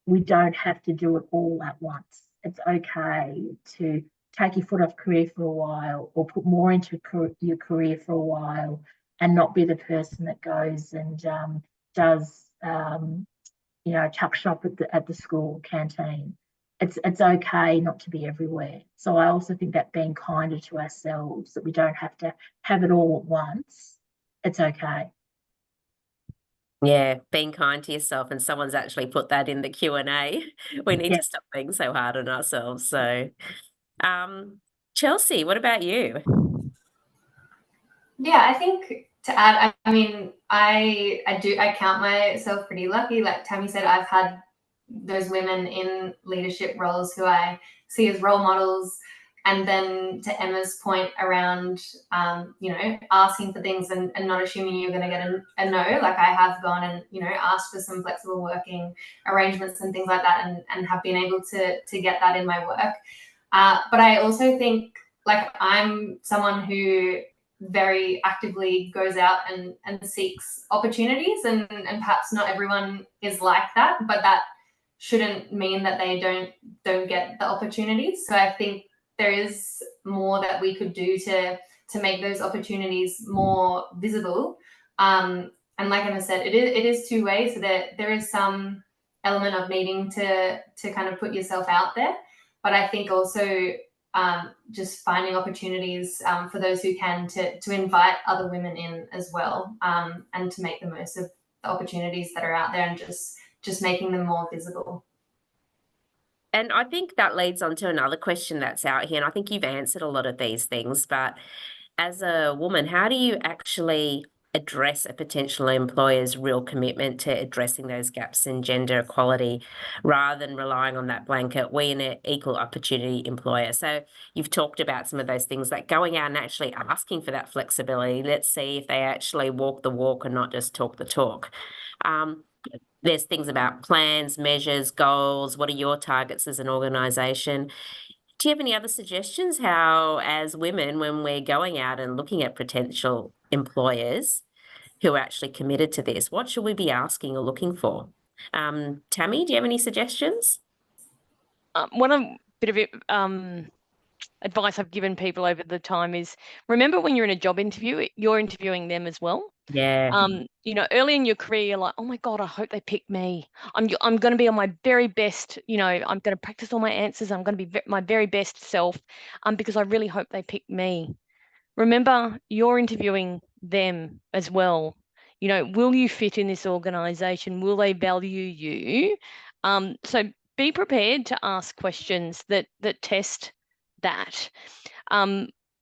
We don't have to do it all at once. It's okay to take your foot off career for a while, or put more into your career for a while, and not be the person that goes and does, you know, tuck shop at the school canteen. It's okay not to be everywhere. So I also think that being kinder to ourselves, that we don't have to have it all at once. It's okay. Yeah, being kind to yourself, and someone's actually put that in the Q&A. We need to stop being so hard on ourselves. So, Chelsea, what about you? Yeah, I think to add, I mean, I count myself pretty lucky. Like Tammy said, I've had those women in leadership roles who I see as role models. And then to Emma's point around, you know, asking for things and not assuming you're going to get a no. Like I have gone and, you know, asked for some flexible working arrangements and things like that, and have been able to get that in my work. But I also think, like, I'm someone who very actively goes out and seeks opportunities, and perhaps not everyone is like that, but that shouldn't mean that they don't get the opportunities. So I think there is more that we could do to make those opportunities more visible. And like Emma said, it is two ways. So there is some element of needing to kind of put yourself out there. But I think also just finding opportunities for those who can to invite other women in as well, and to make the most of the opportunities that are out there and just making them more visible. And I think that leads on to another question that's out here, and I think you've answered a lot of these things, but as a woman, how do you actually address a potential employer's real commitment to addressing those gaps in gender equality rather than relying on that blanket, we an equal opportunity employer? So you've talked about some of those things, like going out and actually asking for that flexibility. Let's see if they actually walk the walk and not just talk the talk. There's things about plans, measures, goals. What are your targets as an organisation? Do you have any other suggestions how, as women, when we're going out and looking at potential employers who are actually committed to this, what should we be asking or looking for? Tammy, do you have any suggestions? One bit of advice I've given people over the time is, remember when you're in a job interview, you're interviewing them as well. Yeah. You know, early in your career, you're like, oh my God, I hope they pick me. I'm going to be on my very best, you know, I'm going to practice all my answers. I'm going to be my very best self, because I really hope they pick me. Remember, you're interviewing them as well. You know, will you fit in this organisation? Will they value you? So be prepared to ask questions that test that.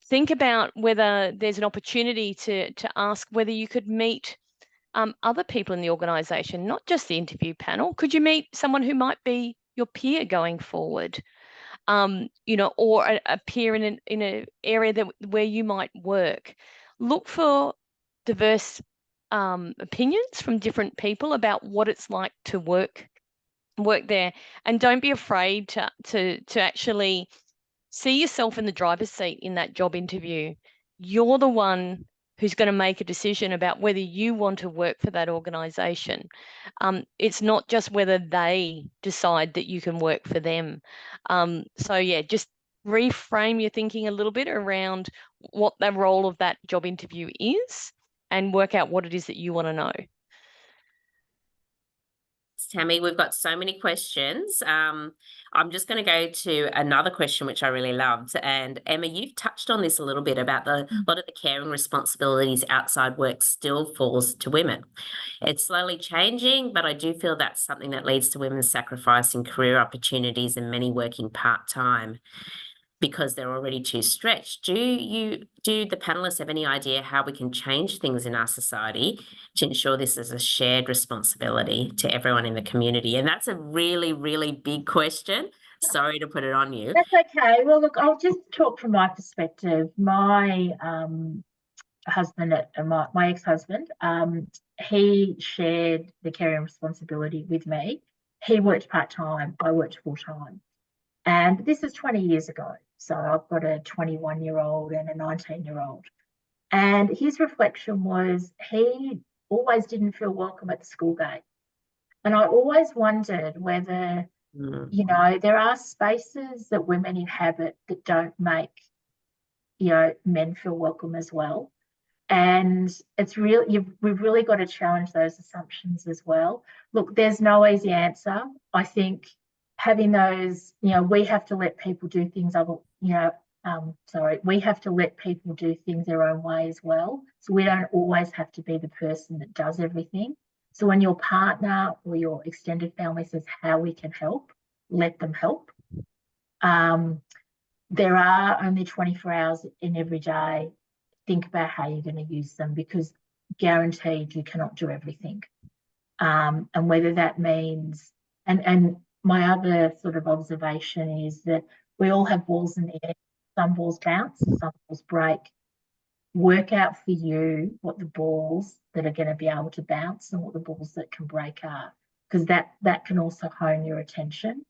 Think about whether there's an opportunity to ask whether you could meet other people in the organisation, not just the interview panel. Could you meet someone who might be your peer going forward? You know, or a peer in an area where you might work. Look for diverse opinions from different people about what it's like to work there, and don't be afraid to actually see yourself in the driver's seat in that job interview. You're the one who's going to make a decision about whether you want to work for that organisation. It's not just whether they decide that you can work for them. So yeah, just reframe your thinking a little bit around what the role of that job interview is and work out what it is that you want to know. Tammy, we've got so many questions. I'm just going to go to another question, which I really loved. And Emma, you've touched on this a little bit about a lot of the caring responsibilities outside work still falls to women. It's slowly changing, but I do feel that's something that leads to women sacrificing career opportunities and many working part-time because they're already too stretched. Do the panelists have any idea how we can change things in our society to ensure this is a shared responsibility to everyone in the community? And that's a really, really big question. Sorry to put it on you. That's okay. Well, look, I'll just talk from my perspective. My husband, my ex-husband, he shared the caring responsibility with me. He worked part-time, I worked full-time. And this is 20 years ago. So I've got a 21-year-old and a 19-year-old. And his reflection was he always didn't feel welcome at the school gate. And I always wondered whether, you know, there are spaces that women inhabit that don't make, you know, men feel welcome as well. And it's really, we've really got to challenge those assumptions as well. Look, there's no easy answer. I think having those, you know, we have to let people do things we have to let people do things their own way as well. So we don't always have to be the person that does everything. So when your partner or your extended family says how we can help, let them help. There are only 24 hours in every day. Think about how you're going to use them, because guaranteed you cannot do everything. And whether that means, and my other sort of observation is that we all have balls in the air. Some balls bounce, some balls break. Work out for you what the balls that are going to be able to bounce and what the balls that can break are, because that can also hone your attention.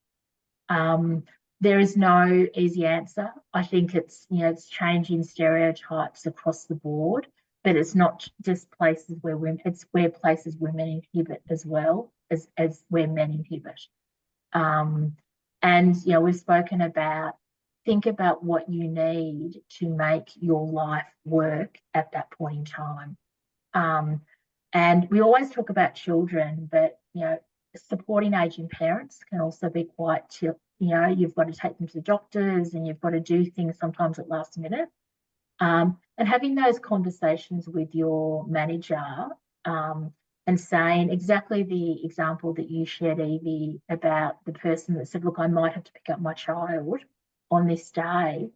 There is no easy answer. I think it's, you know, it's changing stereotypes across the board, but it's not just places where women, it's where places women inhibit as well as where men inhibit. And, you know, we've spoken about, think about what you need to make your life work at that point in time. And we always talk about children, but, you know, supporting aging parents can also be quite, you've got to take them to the doctors and you've got to do things sometimes at last minute. And having those conversations with your manager and saying exactly the example that you shared, Evie, about the person that said, look, I might have to pick up my child on this day.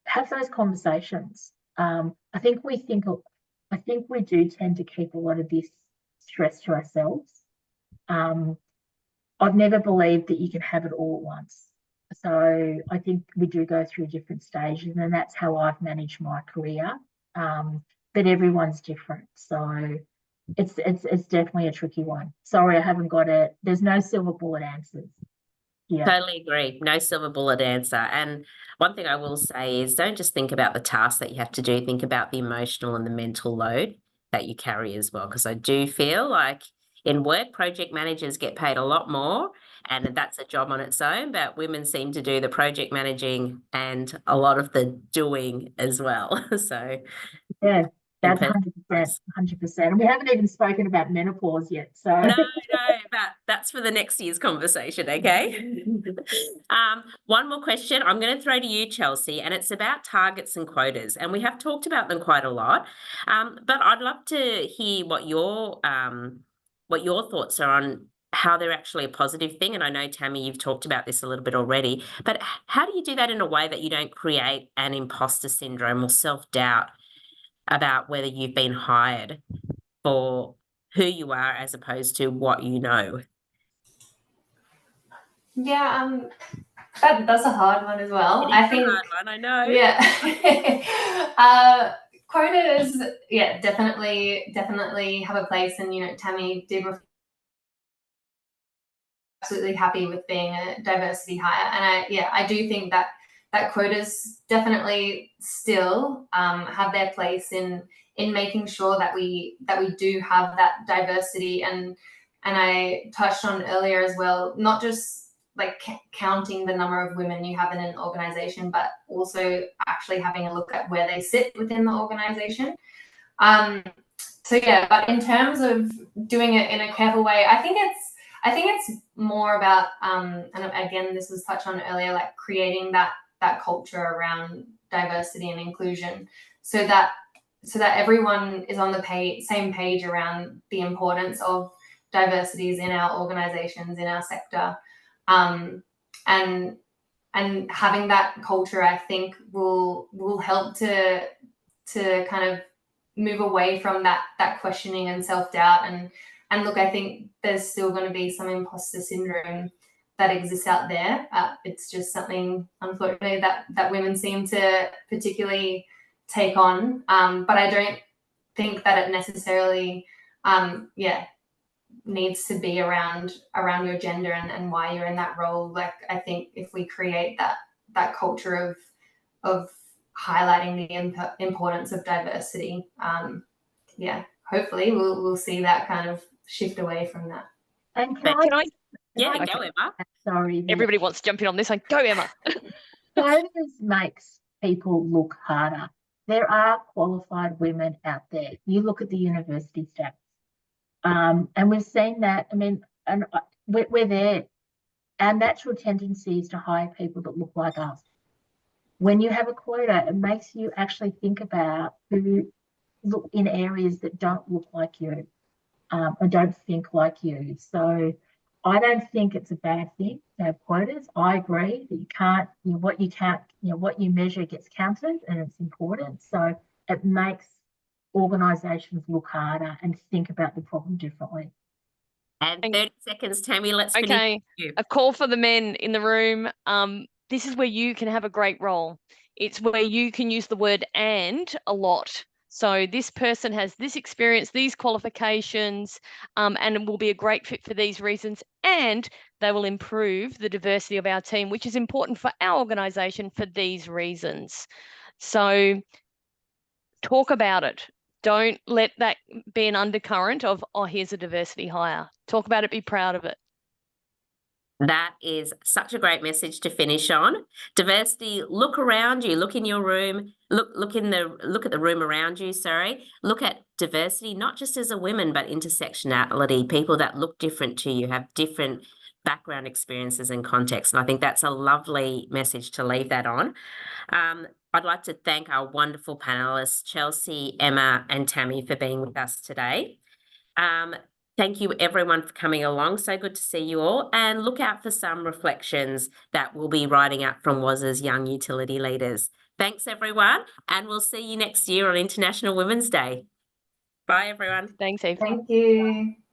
Have those conversations. I think we do tend to keep a lot of this stress to ourselves. I've never believed that you can have it all at once. So I think we do go through different stages, and that's how I've managed my career. But everyone's different. So it's definitely a tricky one. Sorry, I haven't got it. There's no silver bullet answers. Yeah. Totally agree. No silver bullet answer. And one thing I will say is don't just think about the tasks that you have to do, think about the emotional and the mental load that you carry as well. Because I do feel like in work, project managers get paid a lot more, and that's a job on its own, but women seem to do the project managing and a lot of the doing as well. So yeah. That's 100%. And we haven't even spoken about menopause yet. So no, that's for the next year's conversation, okay? One more question I'm going to throw to you, Chelsea, and it's about targets and quotas. And we have talked about them quite a lot. But I'd love to hear what your thoughts are on how they're actually a positive thing. And I know, Tammy, you've talked about this a little bit already, but how do you do that in a way that you don't create an imposter syndrome or self-doubt about whether you've been hired for who you are as opposed to what you know? Yeah, that's a hard one as well. I think a hard one, I know. Yeah. Quotas, yeah, definitely have a place. And Tammy did absolutely happy with being a diversity hire, and I do think that quotas definitely still have their place in making sure that we do have that diversity, and I touched on earlier as well, not just like counting the number of women you have in an organization, but also actually having a look at where they sit within the organization. So yeah, but in terms of doing it in a careful way, I think it's more about and again, this was touched on earlier, like creating that culture around diversity and inclusion, so that everyone is on the same page around the importance of diversities in our organizations, in our sector, and having that culture, I think, will help to kind of move away from that questioning and self-doubt. And look, I think there's still going to be some imposter syndrome that exists out there. It's just something, unfortunately, that women seem to particularly take on. But I don't think that it necessarily, needs to be around your gender and why you're in that role. Like, I think if we create that culture of highlighting the importance of diversity, hopefully we'll see that kind of shift away from that. And Can I go, Emma. Sorry. Everybody wants to jump in on this one. Go, Emma. Quotas makes people look harder. There are qualified women out there. You look at the university stats. And we've seen that. I mean, and we're there. Our natural tendency is to hire people that look like us. When you have a quota, it makes you actually think about who look in areas that don't look like you, and don't think like you. So I don't think it's a bad thing to have quotas. I agree that you can't, what you measure gets counted, and it's important. So it makes organisations look harder and think about the problem differently. And 30 seconds, Tammy, let's finish. Okay, you. A call for the men in the room. This is where you can have a great role. It's where you can use the word "and" a lot. So this person has this experience, these qualifications, and will be a great fit for these reasons, and they will improve the diversity of our team, which is important for our organisation for these reasons. So talk about it. Don't let that be an undercurrent of, oh, here's a diversity hire. Talk about it, be proud of it. That is such a great message to finish on. Diversity, look around you, look in your room, look at the room around you, Look at diversity, not just as a woman, but intersectionality, people that look different to you, have different background experiences and contexts. And I think that's a lovely message to leave that on. I'd like to thank our wonderful panelists, Chelsea, Emma, and Tammy, for being with us today. Thank you everyone for coming along. So good to see you all, and look out for some reflections that we'll be writing out from WSAA's Young Utility Leaders. Thanks everyone, and we'll see you next year on International Women's Day. Bye everyone. Thanks, Eve. Thank you.